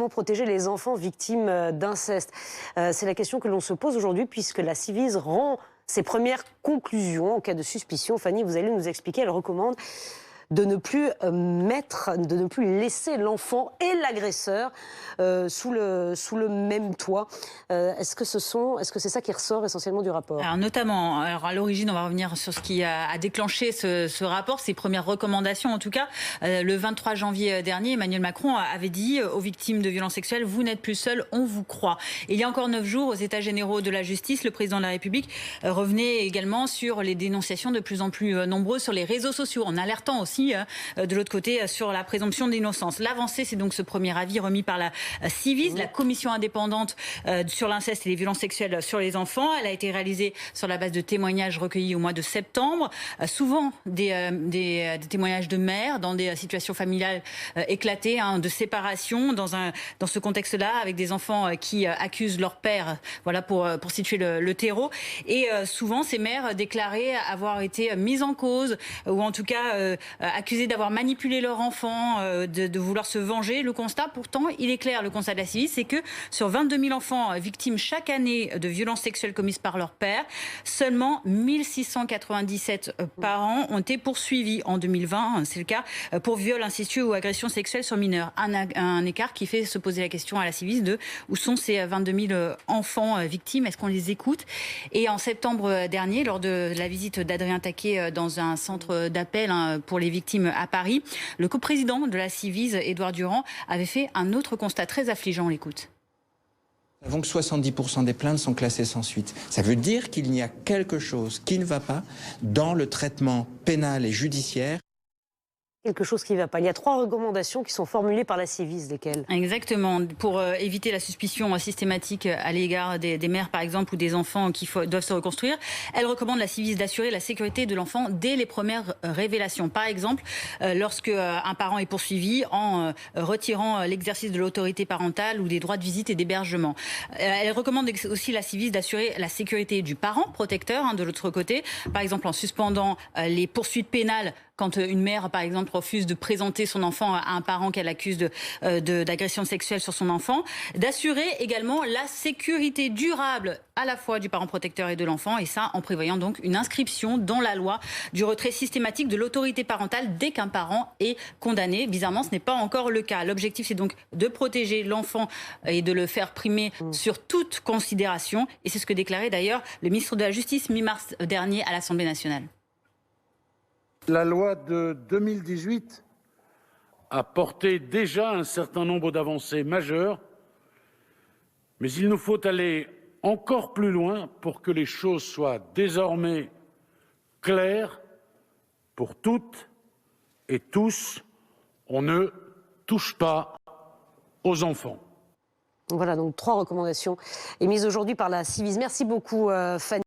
Comment protéger les enfants victimes d'inceste? C'est la question que l'on se pose aujourd'hui puisque la Ciivise rend ses premières conclusions en cas de suspicion. Fanny, vous allez nous expliquer, elle recommande de ne plus de ne plus laisser l'enfant et l'agresseur sous le même toit. Est-ce que c'est ça qui ressort essentiellement du rapport? Alors notamment, à l'origine, on va revenir sur ce qui a déclenché ce rapport, ses premières recommandations en tout cas. Le 23 janvier dernier, Emmanuel Macron avait dit aux victimes de violences sexuelles: vous n'êtes plus seuls, on vous croit. Et il y a encore 9 jours, aux États généraux de la justice, le président de la République revenait également sur les dénonciations de plus en plus nombreuses sur les réseaux sociaux, en alertant aussi de l'autre côté sur la présomption d'innocence. L'avancée, c'est donc ce premier avis remis par la Ciivise, la commission indépendante sur l'inceste et les violences sexuelles sur les enfants. Elle a été réalisée sur la base de témoignages recueillis au mois de septembre, souvent des témoignages de mères dans des situations familiales éclatées, de séparation, dans ce contexte-là, avec des enfants qui accusent leur père, voilà pour situer le terreau. Et souvent, ces mères déclaraient avoir été mises en cause, ou en tout cas accusées d'avoir manipulé leur enfant, de vouloir se venger. Le constat, pourtant, il est clair, le constat de la Ciivise, c'est que sur 22 000 enfants victimes chaque année de violences sexuelles commises par leur père, seulement 1697 parents ont été poursuivis en 2020, c'est le cas, pour viol incestueux ou agression sexuelle sur mineurs. Un écart qui fait se poser la question à la Ciivise de où sont ces 22 000 enfants victimes, est-ce qu'on les écoute? Et en septembre dernier, lors de la visite d'Adrien Taquet dans un centre d'appel pour les victimes à Paris, le coprésident de la Ciivise, Édouard Durand, avait fait un autre constat très affligeant. On l'écoute. Nous savons que 70% des plaintes sont classées sans suite. Ça veut dire qu'il y a quelque chose qui ne va pas dans le traitement pénal et judiciaire. Quelque chose qui ne va pas. Il y a 3 recommandations qui sont formulées par la Ciivise, lesquelles? Exactement. Pour éviter la suspicion systématique à l'égard des mères, par exemple, ou des enfants qui doivent se reconstruire, elle recommande la Ciivise d'assurer la sécurité de l'enfant dès les premières révélations. Par exemple, lorsque un parent est poursuivi en retirant l'exercice de l'autorité parentale ou des droits de visite et d'hébergement. Elle recommande aussi la Ciivise d'assurer la sécurité du parent protecteur, de l'autre côté, par exemple en suspendant les poursuites pénales quand une mère, par exemple, refuse de présenter son enfant à un parent qu'elle accuse d'agression sexuelle sur son enfant, d'assurer également la sécurité durable à la fois du parent protecteur et de l'enfant, et ça en prévoyant donc une inscription dans la loi du retrait systématique de l'autorité parentale dès qu'un parent est condamné. Bizarrement, ce n'est pas encore le cas. L'objectif, c'est donc de protéger l'enfant et de le faire primer sur toute considération, et c'est ce que déclarait d'ailleurs le ministre de la Justice mi-mars dernier à l'Assemblée nationale. La loi de 2018 a porté déjà un certain nombre d'avancées majeures, mais il nous faut aller encore plus loin pour que les choses soient désormais claires pour toutes et tous. On ne touche pas aux enfants. Voilà donc 3 recommandations émises aujourd'hui par la Ciivise. Merci beaucoup, Fanny.